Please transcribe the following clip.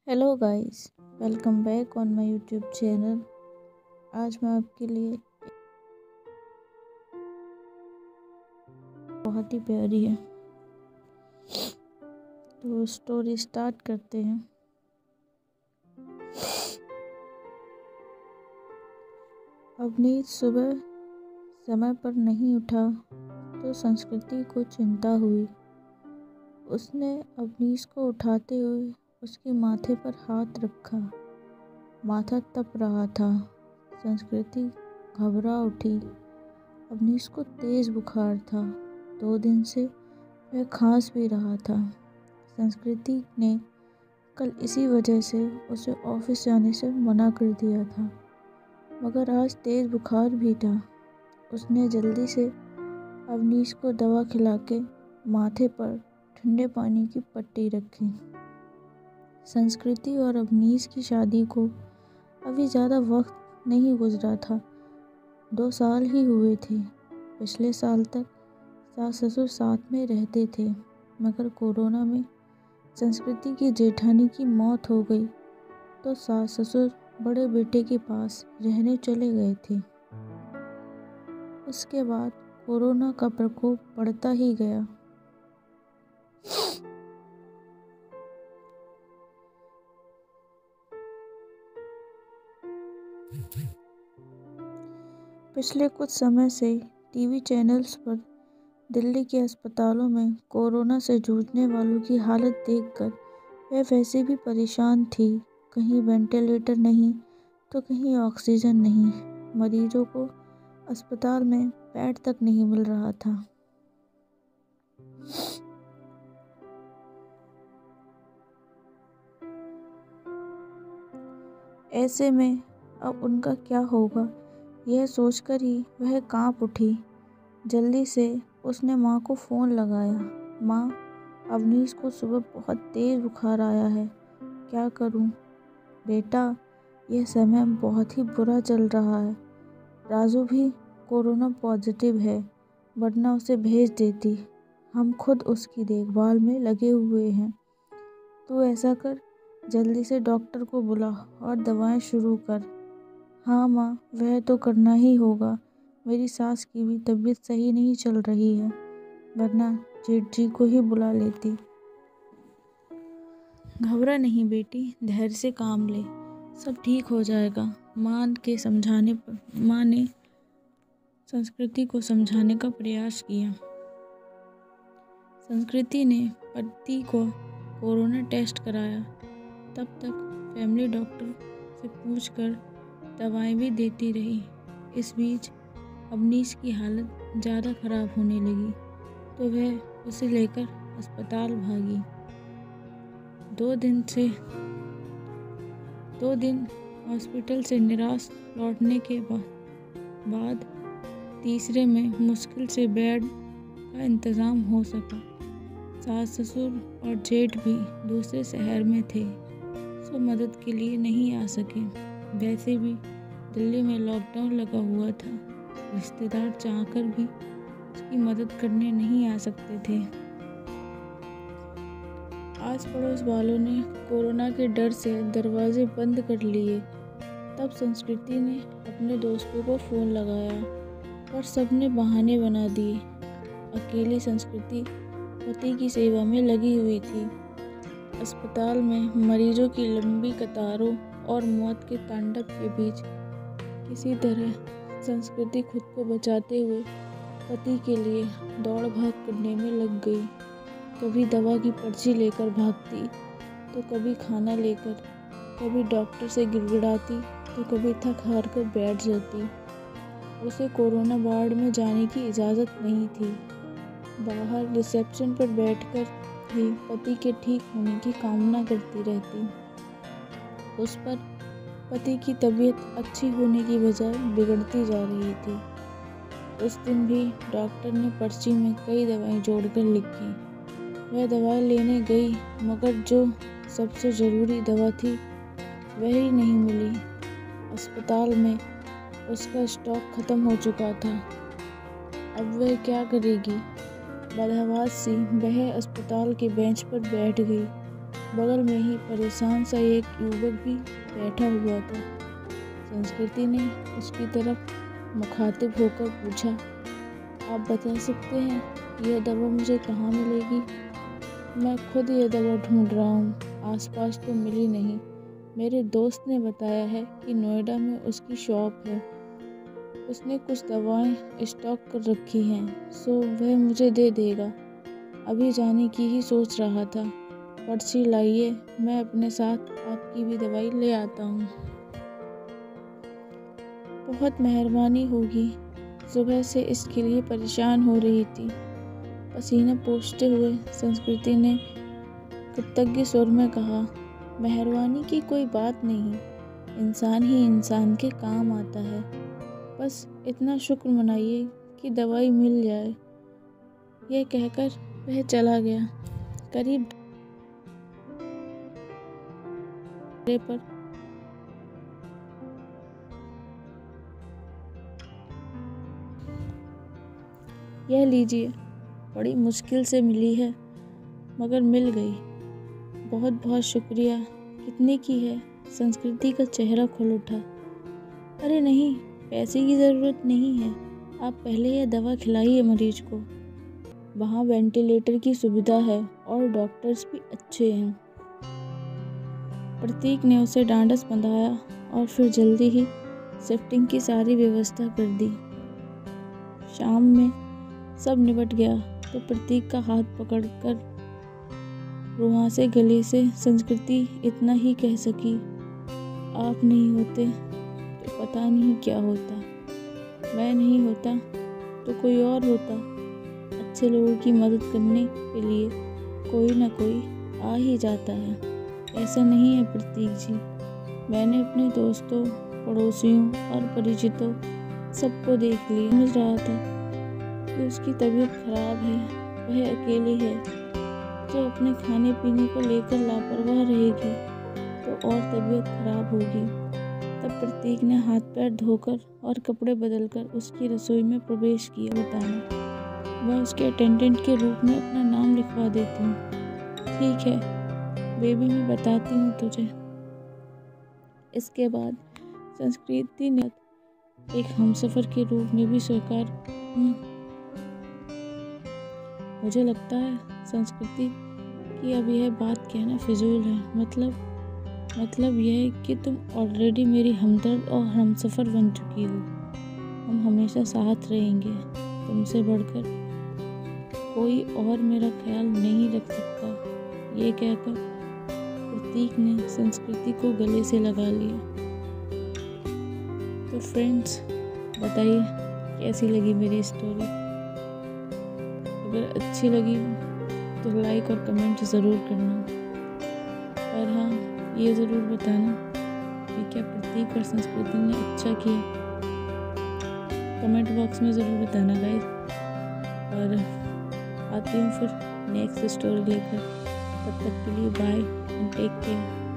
Hello guys, welcome back on my YouTube channel. आज मैं आपके लिए बहुत ही प्यारी है तो स्टोरी स्टार्ट करते हैं। अवनीश सुबह समय पर नहीं उठा तो संस्कृति को चिंता हुई। उसने अवनीश को उठाते हुए उसके माथे पर हाथ रखा। माथा तप रहा था। संस्कृति घबरा उठी। अवनीश को तेज बुखार था। 2 दिन से वह खांस भी रहा था। संस्कृति ने कल इसी वजह से उसे ऑफिस जाने से मना कर दिया था, मगर आज तेज बुखार भी था। उसने जल्दी से अवनीश को दवा खिला के माथे पर ठंडे पानी की पट्टी रखी। संस्कृति और अवनीश की शादी को अभी ज़्यादा वक्त नहीं गुजरा था। 2 साल ही हुए थे। पिछले साल तक सास ससुर साथ में रहते थे, मगर कोरोना में संस्कृति की जेठानी की मौत हो गई तो सास ससुर बड़े बेटे के पास रहने चले गए थे। उसके बाद कोरोना का प्रकोप बढ़ता ही गया। पिछले कुछ समय से टीवी चैनल्स पर दिल्ली के अस्पतालों में कोरोना से जूझने वालों की हालत देखकर वह वैसे भी परेशान थी। कहीं वेंटिलेटर नहीं तो कहीं ऑक्सीजन नहीं। मरीजों को अस्पताल में बेड तक नहीं मिल रहा था। ऐसे में अब उनका क्या होगा, यह सोचकर ही वह कांप उठी। जल्दी से उसने माँ को फ़ोन लगाया। माँ, अवनीश को सुबह बहुत तेज़ बुखार आया है, क्या करूँ? बेटा, यह समय बहुत ही बुरा चल रहा है। राजू भी कोरोना पॉजिटिव है, वरना उसे भेज देती। हम खुद उसकी देखभाल में लगे हुए हैं। तू ऐसा कर, जल्दी से डॉक्टर को बुला और दवाएं शुरू कर। हाँ माँ, वह तो करना ही होगा। मेरी सास की भी तबीयत सही नहीं चल रही है, वरना जेठ जी को ही बुला लेती। घबरा नहीं बेटी, धैर्य से काम ले, सब ठीक हो जाएगा। माँ ने संस्कृति को समझाने का प्रयास किया। संस्कृति ने पति को कोरोना टेस्ट कराया। तब तक फैमिली डॉक्टर से पूछकर दवाएं भी देती रही। इस बीच अवनीश की हालत ज़्यादा खराब होने लगी तो वह उसे लेकर अस्पताल भागी। 2 दिन हॉस्पिटल से निराश लौटने के बाद तीसरे में मुश्किल से बेड का इंतज़ाम हो सका। सास ससुर और जेठ भी दूसरे शहर में थे, सो मदद के लिए नहीं आ सके। वैसे भी दिल्ली में लॉकडाउन लगा हुआ था। रिश्तेदार चाहकर भी उसकी मदद करने नहीं आ सकते थे। आस पड़ोस वालों ने कोरोना के डर से दरवाजे बंद कर लिए। तब संस्कृति ने अपने दोस्तों को फ़ोन लगाया, पर सबने बहाने बना दिए। अकेली संस्कृति पति की सेवा में लगी हुई थी। अस्पताल में मरीजों की लंबी कतारों और मौत के तांडव के बीच किसी तरह संस्कृति खुद को बचाते हुए पति के लिए दौड़ भाग करने में लग गई। कभी दवा की पर्ची लेकर भागती तो कभी खाना लेकर, कभी डॉक्टर से गिड़गिड़ाती तो कभी थक हार कर बैठ जाती। उसे कोरोना वार्ड में जाने की इजाज़त नहीं थी। बाहर रिसेप्शन पर बैठकर ही पति के ठीक होने की कामना करती रहती। उस पर पति की तबीयत अच्छी होने की बजाय बिगड़ती जा रही थी। उस दिन भी डॉक्टर ने पर्ची में कई दवाएं जोड़कर लिखी। वह दवाई लेने गई, मगर जो सबसे ज़रूरी दवा थी वही नहीं मिली। अस्पताल में उसका स्टॉक ख़त्म हो चुका था। अब वह क्या करेगी? बदहवास सी वह अस्पताल के बेंच पर बैठ गई। बगल में ही परेशान सा एक युवक भी बैठा हुआ था। संस्कृति ने उसकी तरफ मुखातिब होकर पूछा, आप बता सकते हैं यह दवा मुझे कहाँ मिलेगी? मैं खुद ये दवा ढूंढ रहा हूँ, आसपास तो मिली नहीं। मेरे दोस्त ने बताया है कि नोएडा में उसकी शॉप है। उसने कुछ दवाएं स्टॉक कर रखी हैं, सो वह मुझे दे देगा। अभी जाने की ही सोच रहा था। पर्ची लाइए, मैं अपने साथ आपकी भी दवाई ले आता हूँ। बहुत मेहरबानी होगी। सुबह से इसके लिए परेशान हो रही थी। पसीना पोंछते हुए संस्कृति ने कृतज्ञ स्वर में कहा, मेहरबानी की कोई बात नहीं, इंसान ही इंसान के काम आता है। बस इतना शुक्र मनाइए कि दवाई मिल जाए। यह कहकर वह चला गया। करीब पर यह लीजिए, बड़ी मुश्किल से मिली है मगर मिल गई। बहुत बहुत शुक्रिया। कितने की है? संस्कृति का चेहरा खुल उठा। अरे नहीं, पैसे की ज़रूरत नहीं है। आप पहले यह दवा खिलाइए मरीज को। वहाँ वेंटिलेटर की सुविधा है और डॉक्टर्स भी अच्छे हैं। प्रतीक ने उसे डांडस बंधाया और फिर जल्दी ही शिफ्टिंग की सारी व्यवस्था कर दी। शाम में सब निपट गया तो प्रतीक का हाथ पकड़कर रुहासे गले से संस्कृति इतना ही कह सकी, आप नहीं होते तो पता नहीं क्या होता। मैं नहीं होता तो कोई और होता। अच्छे लोगों की मदद करने के लिए कोई ना कोई आ ही जाता है। ऐसा नहीं है प्रतीक जी, मैंने अपने दोस्तों, पड़ोसियों और परिचितों सबको देख लिया। समझ रहा था कि उसकी तबीयत खराब है, वह अकेली है। जो अपने खाने पीने को लेकर लापरवाह रहेगी तो और तबीयत खराब होगी। तब प्रतीक ने हाथ पैर धोकर और कपड़े बदलकर उसकी रसोई में प्रवेश किया। बताना, मैं उसके अटेंडेंट के रूप में अपना नाम लिखवा देती हूँ। ठीक है बेबी, मैं बताती हूँ तुझे। इसके बाद संस्कृति ने एक हमसफर के रूप में भी स्वीकार। मुझे लगता है संस्कृति की अब यह बात कहना फिजूल है। मतलब यह है कि तुम ऑलरेडी मेरी हमदर्द और हमसफर बन चुकी हो। हम हमेशा साथ रहेंगे। तुमसे बढ़कर कोई और मेरा ख्याल नहीं रख सकता। ये कहकर प्रतीक ने संस्कृति को गले से लगा लिया। तो फ्रेंड्स, बताइए कैसी लगी मेरी स्टोरी। अगर अच्छी लगी तो लाइक और कमेंट ज़रूर करना। और हाँ, ये ज़रूर बताना कि क्या प्रतीक और संस्कृति ने अच्छा किया। कमेंट बॉक्स में ज़रूर बताना गाइस। और आती हूँ फिर नेक्स्ट स्टोरी लेकर। तब तक के लिए बाय एंड टेक केयर।